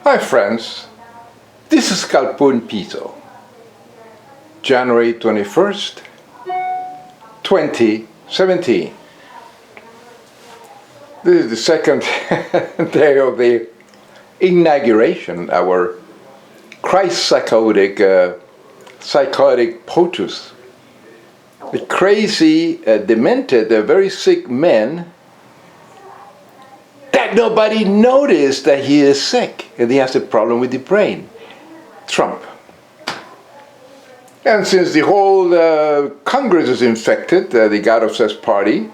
Hi friends, this is Calpun Pito, January 21st, 2017. This is the second day of the Inauguration, our Christ-psychotic POTUS. The crazy, demented, very sick man that nobody noticed that he is sick and he has a problem with the brain. Trump. And since the whole Congress is infected, the God-obsessed party,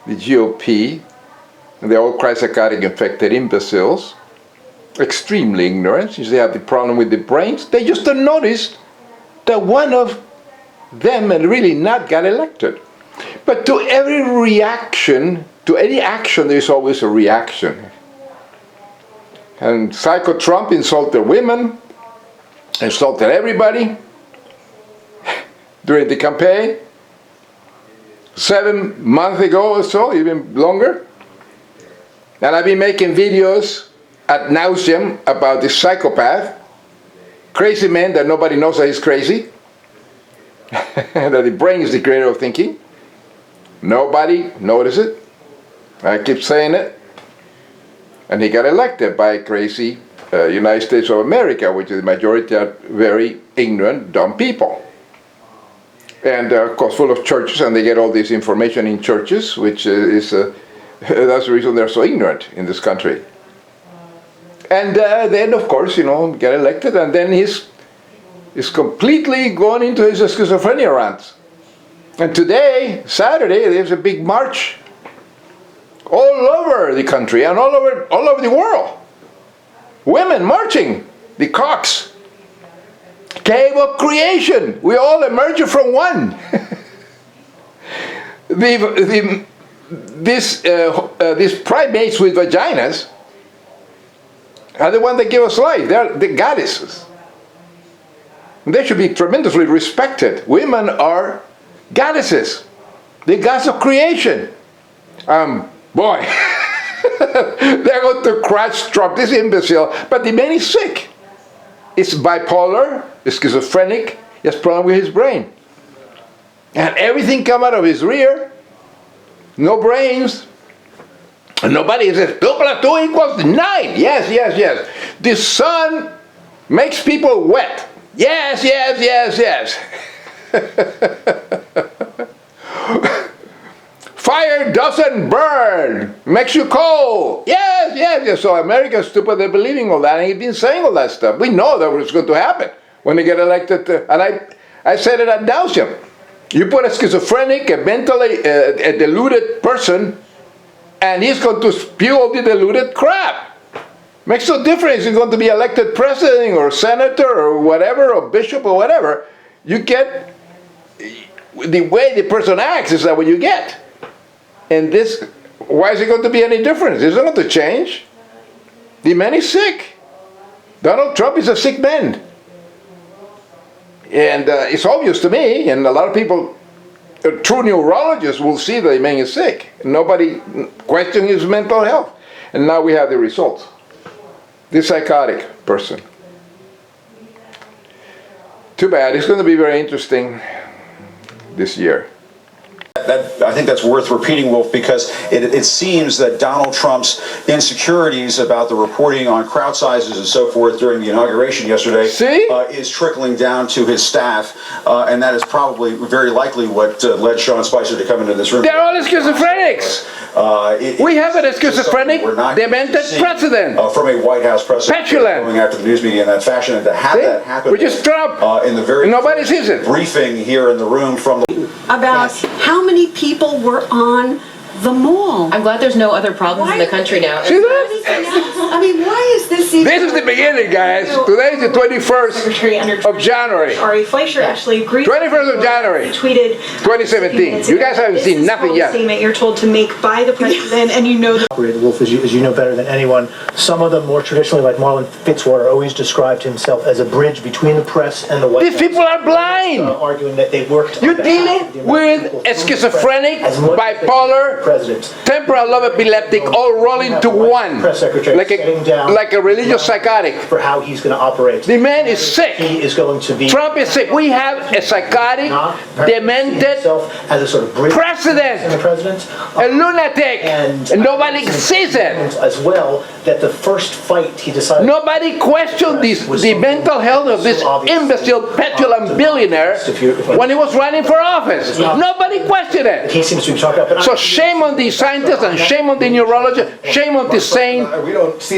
the GOP, and they're all Christ-psychotic infected imbeciles, extremely ignorant, since they have the problem with the brains, they just don't notice that one of them and really not got elected. But to every reaction, to any action, there's always a reaction. And Psycho Trump insulted women, insulted everybody during the campaign. 7 months ago or so, even longer. And I've been making videos ad nauseum about this psychopath, crazy man that nobody knows that he's crazy, that the brain is the creator of thinking. Nobody notices it. I keep saying it. And he got elected by crazy United States of America, which is the majority are very ignorant, dumb people. And of course full of churches, and they get all this information in churches, which is that's the reason they're so ignorant in this country. And then of course, you know, get elected, and then he's completely gone into his schizophrenia rant. And today, Saturday, there's a big march all over the country and all over the world. Women marching, the cocks. Cave of creation. We all emerged from one. These primates with vaginas are the ones that give us life. They're the goddesses. They should be tremendously respected. Women are goddesses, the gods of creation. Boy, they're going to crush Trump, this imbecile. But the man is sick. It's bipolar, it's schizophrenic, he has a problem with his brain. And everything come out of his rear, no brains. And nobody says, 2 + 2 = 9. Yes, yes, yes. The sun makes people wet. Yes, yes, yes, yes. Fire doesn't burn, makes you cold. Yes, yes, yes. So America's stupid, they're believing all that, and he's been saying all that stuff. We know that what's going to happen when they get elected. And I said it ad nauseum. You put a schizophrenic, a mentally a deluded person, and he's going to spew all the deluded crap. Makes no difference if he's going to be elected president or senator or whatever, or bishop or whatever. You get, the way the person acts is that what you get. And this, why is it going to be any difference? It's not going to change. The man is sick. Donald Trump is a sick man. And it's obvious to me, and a lot of people, true neurologists will see that the man is sick. Nobody questions his mental health. And now we have the results. This psychotic person. Too bad. It's going to be very interesting this year. I think that's worth repeating, Wolf, because it seems that Donald Trump's insecurities about the reporting on crowd sizes and so forth during the inauguration yesterday is trickling down to his staff, and that is probably very likely what led Sean Spicer to come into this room. They're all schizophrenics. We have a schizophrenic, demented president. From a White House president going after the news media in that fashion, and to have that happen which is Trump. In the very nobody sees it. Briefing here in the room from the about how many people were on the mall. I'm glad there's no other problems in the country now. See that? I mean, why is this even... This is the beginning, guys. Today is the 21st of January. Ari Fleischer actually agreed. 21st of January. Tweeted 2017. You guys haven't seen nothing yet. Statement you're told to make by the president, and you know. Wolf, as you know better than anyone, some of them more traditionally, like Marlon Fitzwater, always described himself as a bridge between the press and the White House. These people are blind. Arguing that they worked. You're dealing with a schizophrenic, bipolar, temporal lobe epileptic, all rolled into one, Press secretary like a religious just psychotic. For how he's going to operate. The man is sick. He is going to be. Trump is sick. We have a psychotic, demented as a sort of bridge president, a lunatic, and nobody sees it. As well, that the first fight he decided. Nobody questioned the mental health of this imbecile, petulant billionaire when he was running for office. Nobody questioned it. He seems to be talking about. So shame on the scientists and shame on the neurologists, shame on the sane,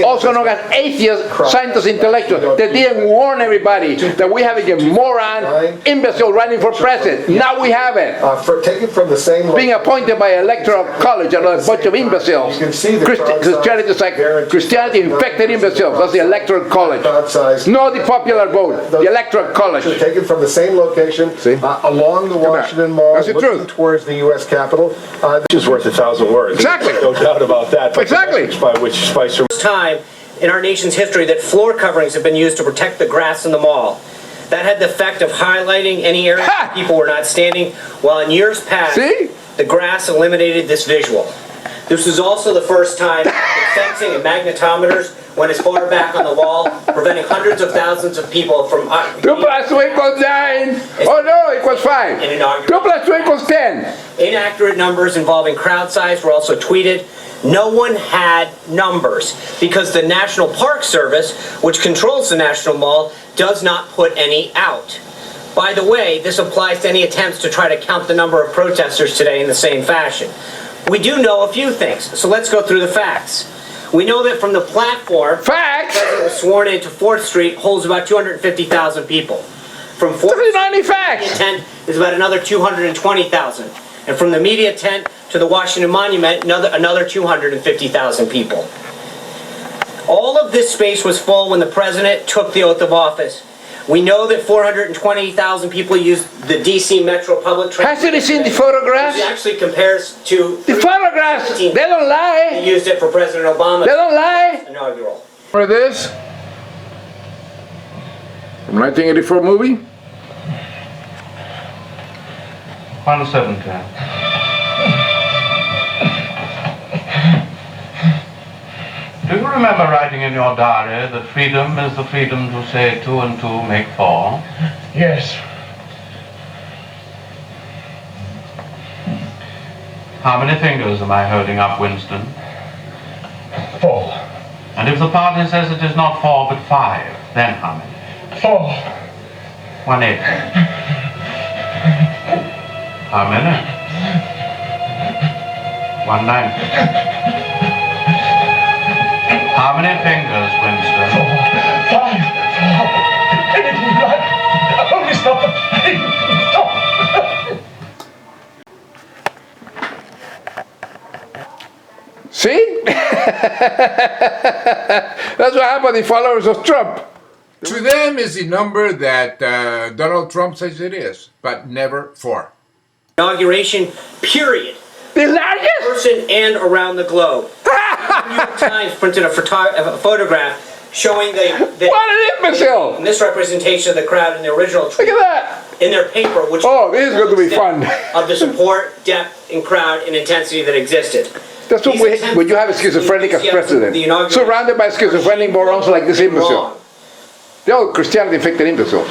also known as atheist scientist intellectuals that didn't warn everybody that we have a moron, imbecile running for president. Now we have it. Taken from the same Being appointed by electoral college and a bunch of imbeciles. Christianity is like Christianity infected imbeciles. That's the electoral college. Not the popular vote. The electoral college. Taken from the same location along the Washington Mall, That's the looking truth. towards the U.S. Capitol. Which is worth 1,000 words. Exactly. No doubt about that. But exactly. By which Spicer. Time in our nation's history that floor coverings have been used to protect the grass in the mall. That had the effect of highlighting any areas where people were not standing, while in years past, the grass eliminated this visual. This was also the first time that fencing and magnetometers went as far back on the wall, preventing hundreds of thousands of people from... 2 plus 2 equals 9. Oh no, equals 5. 2 plus 2 equals 10. Inaccurate numbers involving crowd size were also tweeted. No one had numbers because the National Park Service, which controls the National Mall, does not put any out. By the way, this applies to any attempts to try to count the number of protesters today in the same fashion. We do know a few things, so let's go through the facts. We know that from the platform, the president was sworn into 4th Street holds about 250,000 people. From 4th Street, the tent is about another 220,000. And from the media tent to the Washington Monument, another 250,000 people. All of this space was full when the president took the oath of office. We know that 420,000 people used the D.C. Metro public transit. Hasn't he seen the photographs? Which actually compares to the photographs. They don't lie. They used it for President Obama. They don't lie. Inaugural. For this from 1984 movie. 117. Do you remember writing in your diary that freedom is the freedom to say 2 and 2 make 4? Yes. How many fingers am I holding up, Winston? 4. And if the party says it is not 4 but 5, then how many? 4. 1/8. How many? 1/9. How many fingers, Winston? 5. 4. Anything you like. Only stop the pain. Stop. See? That's what happened to the followers of Trump. To them is the number that Donald Trump says it is, but never 4. Inauguration, period. The largest? Person and around the globe. The New York Times printed a photograph showing the what an imbecile! Misrepresentation of the crowd in the original tweet. Look at that! In their paper, which this is going to be fun. Of the support, depth, and crowd and intensity that existed. That's what when you have a schizophrenic as president, surrounded by schizophrenic morons like this imbecile. They're all Christianity infected imbeciles.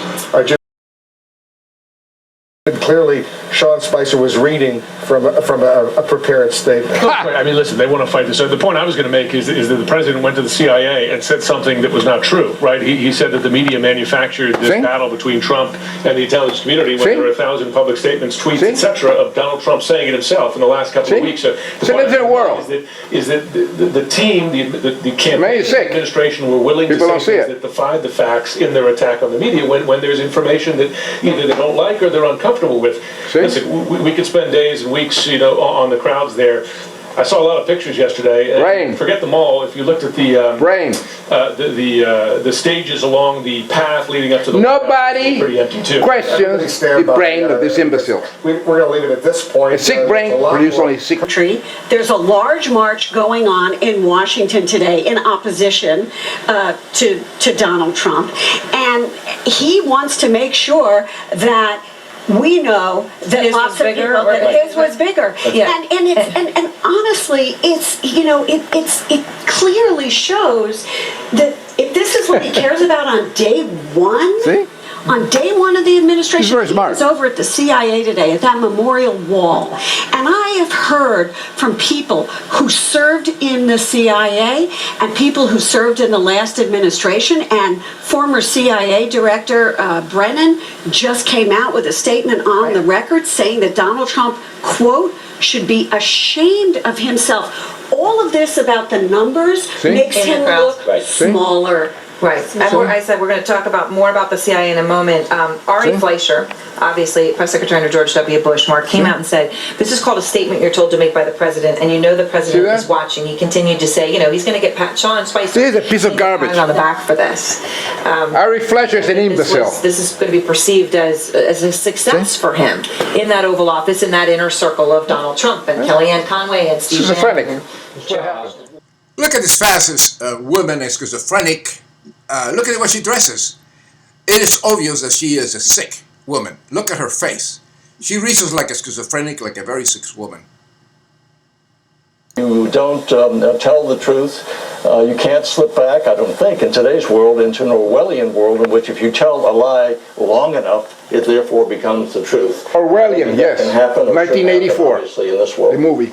Clearly, Sean Spicer was reading from a prepared statement. I mean, listen, they want to fight this. So the point I was going to make is that the president went to the CIA and said something that was not true, right? He said that the media manufactured this battle between Trump and the intelligence community when there were 1,000 public statements, tweets, etc., of Donald Trump saying it himself in the last couple of weeks. So the point is that the team, the campaign administration were willing to say things that defied the facts in their attack on the media when there's information that either they don't like or they're uncomfortable with. Listen, we could spend days and weeks, on the crowds there. I saw a lot of pictures yesterday. Rain. Forget the mall. If you looked at the the stages along the path leading up to the nobody pretty empty too. questions the brain of this imbecile. We're going to leave it at this point. A sick brain produces only sick. There's a large march going on in Washington today in opposition to Donald Trump, and he wants to make sure that we know that lots of people that his was bigger, and honestly, it's it clearly shows that if this what he cares about on day one? See? On day one of the administration, He's very smart. he was over at the CIA today at that memorial wall. And I have heard from people who served in the CIA and people who served in the last administration, and former CIA Director Brennan just came out with a statement on the record saying that Donald Trump, quote, should be ashamed of himself. All of this about the numbers makes him look smaller. Right. And I said we're going to talk about more about the CIA in a moment. Ari Fleischer, obviously Press Secretary under George W. Bush, Mark, came out and said, this is called a statement you're told to make by the president, and you know the president is watching. He continued to say, you know, he's going to get Sean Spicer. This is a piece of garbage. On the back for this. Ari Fleischer is an imbecile. This is going to be perceived as a success for him in that Oval Office, in that inner circle of Donald Trump and Kellyanne Conway and Steve Schizophrenic. Look at this fascist woman, a schizophrenic. Look at what she dresses. It is obvious that she is a sick woman. Look at her face. She reasons like a schizophrenic, like a very sick woman. You don't tell the truth. You can't slip back, I don't think, in today's world into an Orwellian world in which if you tell a lie long enough, it therefore becomes the truth. Orwellian, yes. 1984. Obviously, in this world. The movie.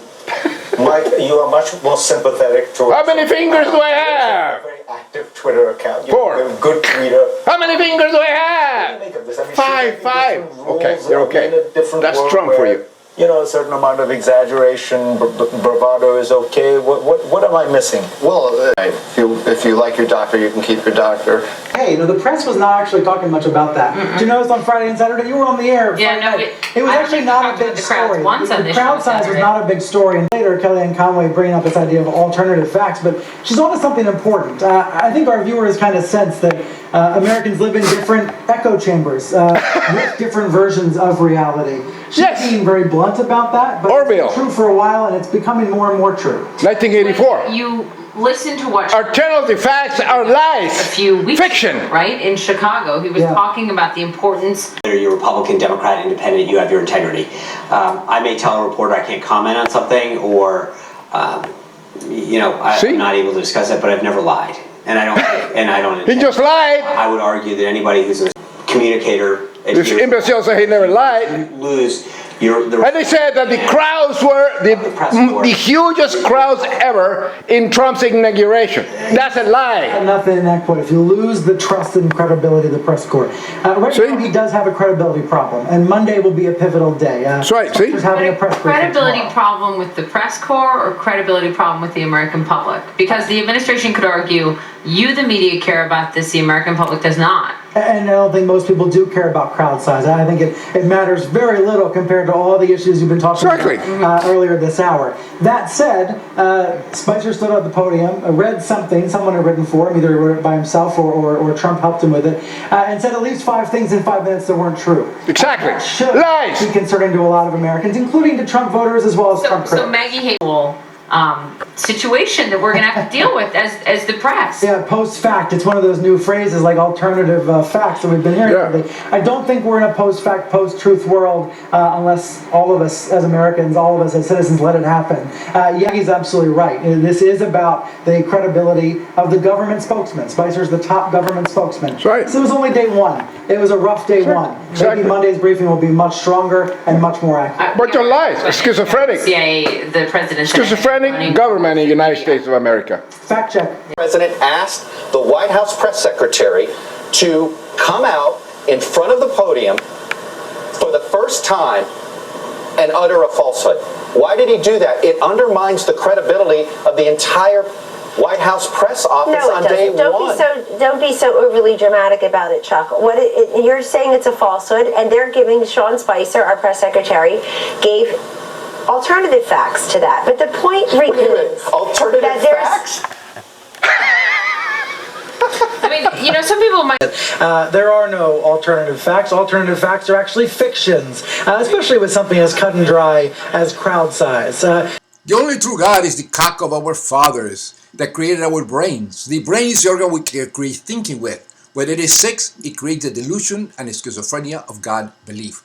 Mike, you are much more sympathetic to. How many fingers do I have? A very active Twitter account. Four. You're a good tweeter. How many fingers do I have? What do you make of this? I mean, Five. Okay, rules you're okay. in a different That's world Trump for where, you. You know, a certain amount of exaggeration, bravado is okay. What am I missing? Well, if you like your doctor, you can keep your doctor. Hey, the press was not actually talking much about that. Did you notice on Friday and Saturday you were on the air? Yeah, no, it was actually not a big story. The crowd size was not a big story. And later, Kellyanne Conway bringing up this idea of alternative facts, but she's onto something important. I think our viewers kind of sense that Americans live in different echo chambers with different versions of reality. She's being very blunt about that, but Orville. it's been true for a while, and it's becoming more and more true. 1984. You listen to what alternative facts are lies. A few weeks fiction. ago, right? In Chicago, he was talking about the importance. Whether you're Republican, Democrat, Independent, you have your integrity. I may tell a reporter I can't comment on something, or you know, I'm not able to discuss it, but I've never lied, and I don't. He just lied. I would argue that anybody who's a communicator. This imbecile said he never lied. Lose And they said that the crowds were the hugest crowds ever in Trump's inauguration. That's a lie. Nothing in that quote. If you lose the trust and credibility of the press corps. Right now he does have a credibility problem, and Monday will be a pivotal day. That's right, see? Having a press credibility problem with the press corps or credibility problem with the American public? Because the administration could argue, you, the media, care about this, the American public does not. And I don't think most people do care about crowd size. I think it matters very little compared to all the issues you've been talking about earlier this hour. That said, Spicer stood at the podium, read something someone had written for him, either he wrote it by himself or Trump helped him with it, and said at least 5 things in 5 minutes that weren't true. Exactly. Lies! Be concerning to a lot of Americans, including to Trump voters as well as Trump critics. So Maggie Hale situation that we're going to have to deal with as the press. Yeah, post-fact. It's one of those new phrases like alternative facts that we've been hearing lately. I don't think we're in a post-fact, post-truth world unless all of us as Americans, all of us as citizens let it happen. Yeah, he's absolutely right. This is about the credibility of the government spokesman. Spicer's the top government spokesman. That's right. So it was only day one. It was a rough day one. Maybe Monday's briefing will be much stronger and much more accurate. But you're lies. It's schizophrenic. CIA, the president. Schizophrenic government in the United States of America. Fact check. The president asked the White House press secretary to come out in front of the podium for the first time and utter a falsehood. Why did he do that? It undermines the credibility of the entire White House press office on day one. Don't be so overly dramatic about it, Chuck. You're saying it's a falsehood, and they're giving Sean Spicer, our press secretary, gave alternative facts to that. But the point remains alternative facts? I mean, you know, some people might... There are no alternative facts. Alternative facts are actually fictions, especially with something as cut and dry as crowd size. The only true God is the cock of our fathers that created our brains. The brain is the organ we create thinking with. When it is sick, it creates the delusion and schizophrenia of God belief.